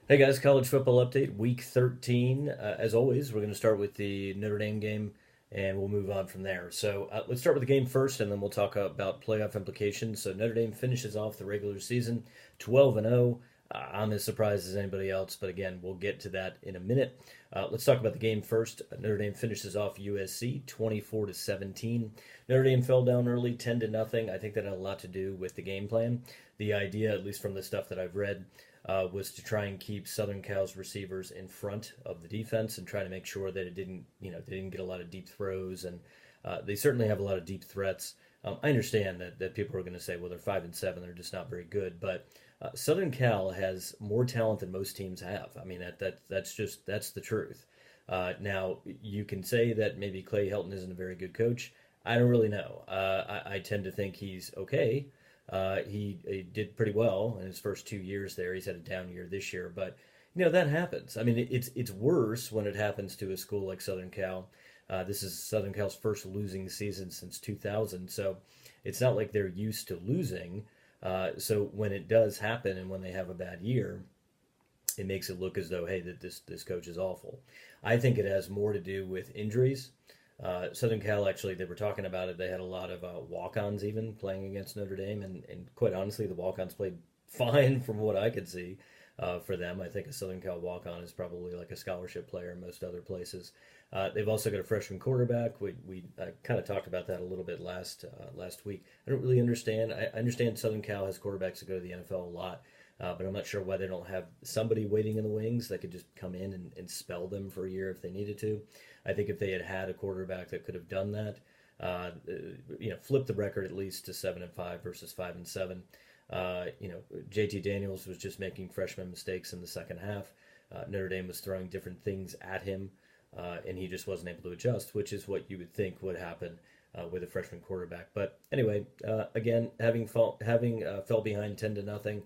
Hey guys, college football update, week 13. As always, we're going to start with the Notre Dame game and we'll move on from there. So let's start with the game first and then we'll talk about playoff implications. So Notre Dame finishes off the regular season 12 and 0. I'm as surprised as anybody else, but again, we'll get to that in a minute. Let's talk about the game first. Notre Dame finishes off USC 24 to 17. Notre Dame fell down early 10 to nothing. I think that had a lot to do with the game plan. The idea, at least from the stuff that I've read, was to try and keep Southern Cal's receivers in front of the defense and try to make sure that they didn't get a lot of deep throws, and they certainly have a lot of deep threats. I understand that people are going to say, well, they're 5-7, they're just not very good, but Southern Cal has more talent than most teams have. I mean, that's the truth. Now you can say that maybe Clay Helton isn't a very good coach. I don't really know. I tend to think he's okay. He did pretty well in his first 2 years there. He's had a down year this year, but that happens. I mean, it's worse when it happens to a school like Southern Cal. This is Southern Cal's first losing season since 2000, so it's not like they're used to losing. So when it does happen and when they have a bad year, it makes it look as though, hey, that this coach is awful. I think it has more to do with injuries. Southern Cal, actually, they were talking about it. They had a lot of walk-ons even playing against Notre Dame, and quite honestly, the walk-ons played fine from what I could see for them. I think a Southern Cal walk-on is probably like a scholarship player in most other places. They've also got a freshman quarterback. We kind of talked about that a little bit last week. I don't really understand. I understand Southern Cal has quarterbacks that go to the NFL a lot, but I'm not sure why they don't have somebody waiting in the wings that could just come in and spell them for a year if they needed to. I think if they had a quarterback that could have done that, flipped the record at least to 7-5 versus 5-7. JT Daniels was just making freshman mistakes in the second half. Notre Dame was throwing different things at him, and he just wasn't able to adjust, which is what you would think would happen with a freshman quarterback. But anyway, again, having fell behind 10-0,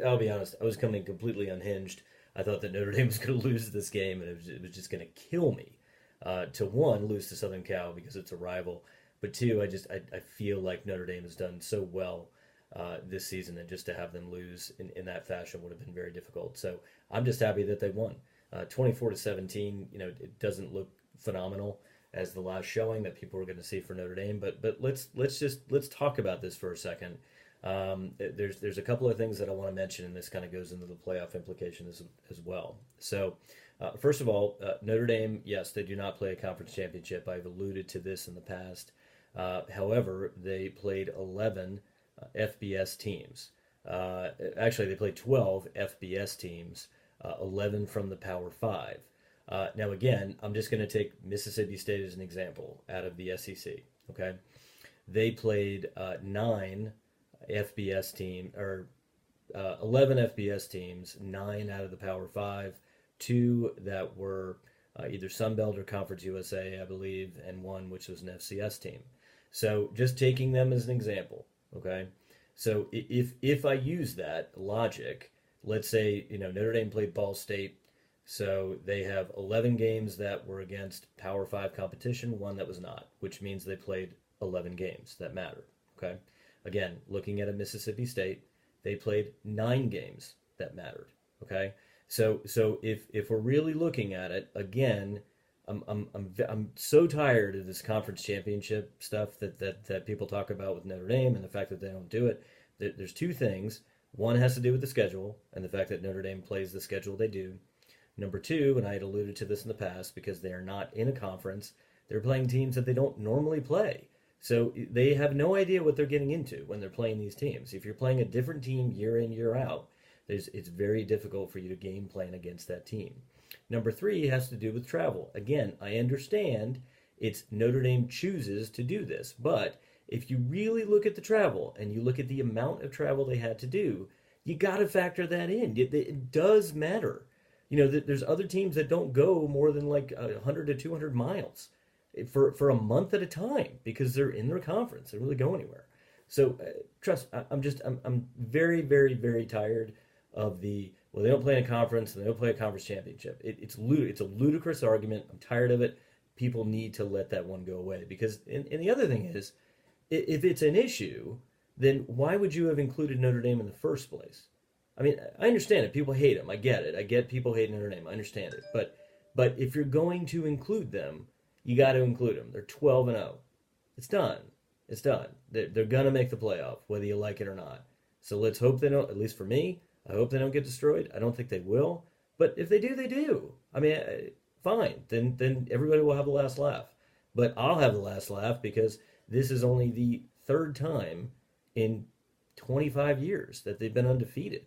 I'll be honest, I was coming completely unhinged. I thought that Notre Dame was going to lose this game, and it was just going to kill me to, one, lose to Southern Cal because it's a rival, but two, I feel like Notre Dame has done so well this season, and just to have them lose in that fashion would have been very difficult. So I'm just happy that they won. 24 to 17, it doesn't look phenomenal as the last showing that people were going to see for Notre Dame, but let's talk about this for a second. There's a couple of things that I want to mention, and this kind of goes into the playoff implications as well. So, first of all, Notre Dame, yes, they do not play a conference championship. I've alluded to this in the past. However, they played 11 FBS teams. Actually, they played 12 FBS teams, 11 from the Power 5. Now, again, I'm just going to take Mississippi State as an example out of the SEC. Okay, they played 9 FBS team or 11 FBS teams, 9 out of the Power 5, 2 that were either Sun Belt or Conference USA, I believe, and 1 which was an FCS team. So just taking them as an example, okay? So if I use that logic, let's say Notre Dame played Ball State, so they have 11 games that were against Power 5 competition, 1 that was not, which means they played 11 games that mattered, okay? Again, looking at a Mississippi State, they played 9 games that mattered. Okay, so if we're really looking at it again, I'm so tired of this conference championship stuff that people talk about with Notre Dame and the fact that they don't do it. There's 2 things. One has to do with the schedule and the fact that Notre Dame plays the schedule they do. Number 2, and I had alluded to this in the past, because they are not in a conference, they're playing teams that they don't normally play. So they have no idea what they're getting into when they're playing these teams. If you're playing a different team year in, year out, it's very difficult for you to game plan against that team. Number 3 has to do with travel. Again, I understand it's Notre Dame chooses to do this, but if you really look at the travel and you look at the amount of travel they had to do, you got to factor that in. It does matter. There's other teams that don't go more than like 100 to 200 miles for a month at a time because they're in their conference. They don't really go anywhere. So trust, I'm very, very, very tired of they don't play in a conference and they don't play a conference championship. It's a ludicrous argument. I'm tired of it. People need to let that one go away because, and the other thing is, if it's an issue, then why would you have included Notre Dame in the first place? I mean, I understand it. People hate him. I get it. I get people hating Notre Dame. I understand it. But if you're going to include them, you got to include them. They're 12-0. It's done. It's done. They're going to make the playoff, whether you like it or not. So let's hope they don't, at least for me, I hope they don't get destroyed. I don't think they will. But if they do, they do. I mean, fine. Then everybody will have the last laugh. But I'll have the last laugh because this is only the third time in 25 years that they've been undefeated.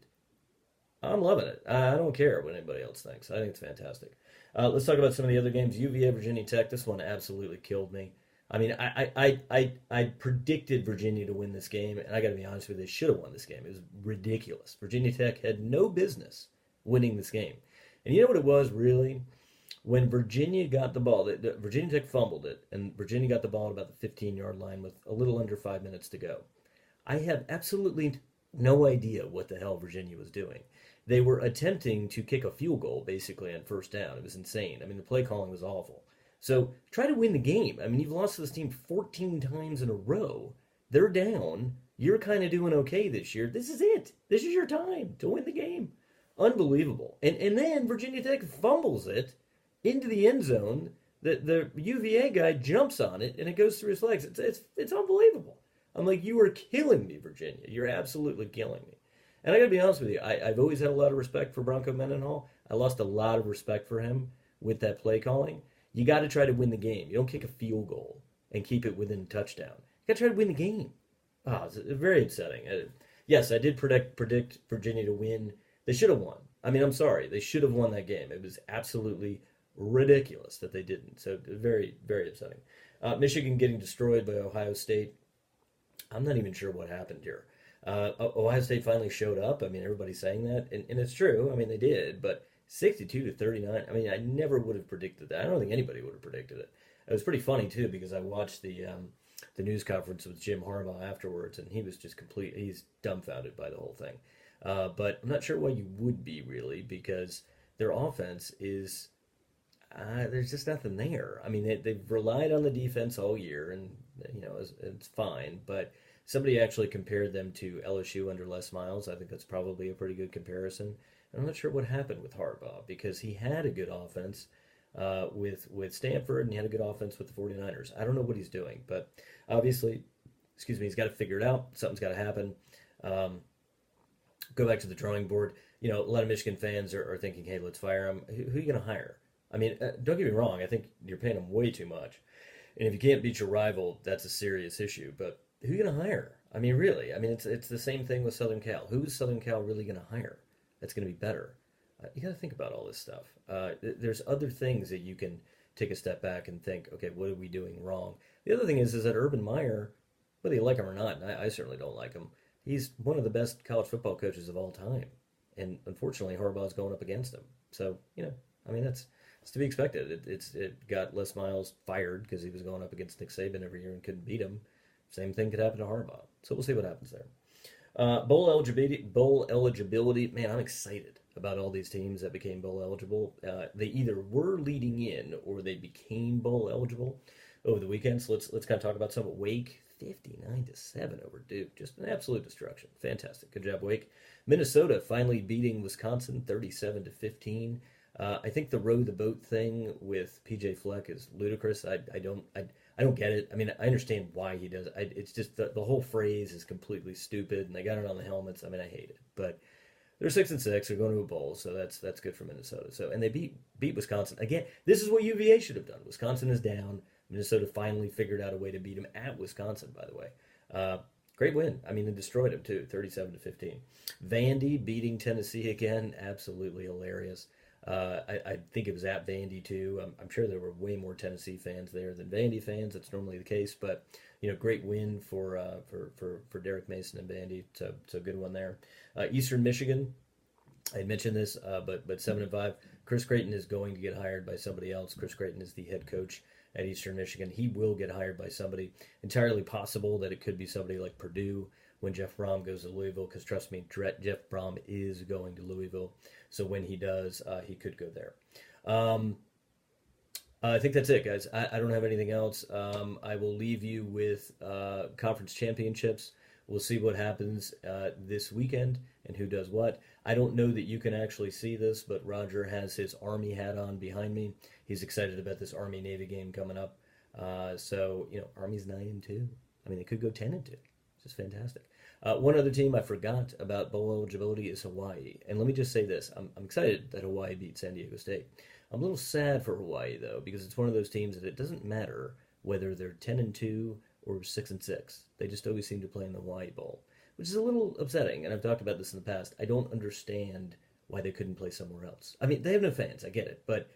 I'm loving it. I don't care what anybody else thinks. I think it's fantastic. Let's talk about some of the other games. UVA, Virginia Tech. This one absolutely killed me. I mean, I predicted Virginia to win this game, and I got to be honest with you, they should have won this game. It was ridiculous. Virginia Tech had no business winning this game. And you know what it was, really? When Virginia got the ball, Virginia Tech fumbled it, and Virginia got the ball at about the 15-yard line with a little under 5 minutes to go. I have absolutely no idea what the hell Virginia was doing. They were attempting to kick a field goal, basically, on first down. It was insane. I mean, the play calling was awful. So try to win the game. I mean, you've lost to this team 14 times in a row. They're down. You're kind of doing okay this year. This is it. This is your time to win the game. Unbelievable. And then Virginia Tech fumbles it into the end zone. The UVA guy jumps on it, and it goes through his legs. It's unbelievable. I'm like, you are killing me, Virginia. You're absolutely killing me. And I got to be honest with you, I've always had a lot of respect for Bronco Mendenhall. I lost a lot of respect for him with that play calling. You got to try to win the game. You don't kick a field goal and keep it within a touchdown. You got to try to win the game. It's very upsetting. Yes, I did predict Virginia to win. They should have won. I mean, I'm sorry. They should have won that game. It was absolutely ridiculous that they didn't. So very, very upsetting. Michigan getting destroyed by Ohio State. I'm not even sure what happened here. Ohio State finally showed up. I mean, everybody's saying that, and it's true. I mean, they did, but 62-39. I mean, I never would have predicted that. I don't think anybody would have predicted it. It was pretty funny too because I watched the news conference with Jim Harbaugh afterwards, and he was just he's dumbfounded by the whole thing. But I'm not sure why you would be really because their offense is there's just nothing there. I mean, they've relied on the defense all year, and it's fine, but somebody actually compared them to LSU under Les Miles. I think that's probably a pretty good comparison. And I'm not sure what happened with Harbaugh because he had a good offense with Stanford and he had a good offense with the 49ers. I don't know what he's doing, but obviously, he's got to figure it out. Something's got to happen. Go back to the drawing board. A lot of Michigan fans are thinking, hey, let's fire him. Who are you going to hire? I mean, don't get me wrong. I think you're paying him way too much. And if you can't beat your rival, that's a serious issue. But who are you going to hire? I mean, really. I mean, it's the same thing with Southern Cal. Who is Southern Cal really going to hire that's going to be better? You got to think about all this stuff. There's other things that you can take a step back and think, okay, what are we doing wrong? The other thing is that Urban Meyer, whether you like him or not, and I certainly don't like him, he's one of the best college football coaches of all time. And unfortunately, Harbaugh's going up against him. So, I mean, that's to be expected. It got Les Miles fired because he was going up against Nick Saban every year and couldn't beat him. Same thing could happen to Harbaugh. So we'll see what happens there. Bowl eligibility. Man, I'm excited about all these teams that became bowl eligible. They either were leading in or they became bowl eligible over the weekend. So let's kind of talk about some. Wake 59-7 over Duke. Just an absolute destruction. Fantastic. Good job, Wake. Minnesota finally beating Wisconsin 37-15. I think the row the boat thing with PJ Fleck is ludicrous. I don't get it. I mean, I understand why he does it. It's just the whole phrase is completely stupid, and they got it on the helmets. I mean, I hate it. But they're 6-6. They're going to a bowl, so that's good for Minnesota. So and they beat Wisconsin again. This is what UVA should have done. Wisconsin is down. Minnesota finally figured out a way to beat them at Wisconsin. By the way, great win. I mean, they destroyed them too, 37-15. Vandy beating Tennessee again. Absolutely hilarious. I think it was at Vandy too. I'm sure there were way more Tennessee fans there than Vandy fans. That's normally the case, but great win for Derek Mason and Vandy. So good one there. Eastern Michigan. I mentioned this, but 7-5. Chris Creighton is going to get hired by somebody else. Chris Creighton is the head coach at Eastern Michigan. He will get hired by somebody. Entirely possible that it could be somebody like Purdue when Jeff Brom goes to Louisville, because trust me, Jeff Brom is going to Louisville. So when he does, he could go there. I think that's it, guys. I don't have anything else. I will leave you with conference championships. We'll see what happens this weekend. and who does what. I don't know that you can actually see this, but Roger has his Army hat on behind me. He's excited about this Army Navy game coming up. So Army's 9-2. I mean, they could go 10-2. It's just fantastic. One other team I forgot about bowl eligibility is Hawaii. And let me just say this. I'm excited that Hawaii beat San Diego State. I'm a little sad for Hawaii, though, because it's one of those teams that it doesn't matter whether they're 10-2 or 6-6. They just always seem to play in the Hawaii Bowl, which is a little upsetting. And I've talked about this in the past. I don't understand why they couldn't play somewhere else. I mean, they have no fans. I get it. But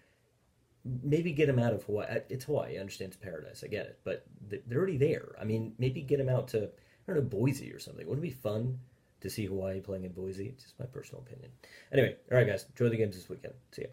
maybe get them out of Hawaii. It's Hawaii. I understand it's paradise. I get it. But they're already there. I mean, maybe get them out to, I don't know, Boise or something. Wouldn't it be fun to see Hawaii playing in Boise? It's just my personal opinion. Anyway, all right, guys. Enjoy the games this weekend. See ya.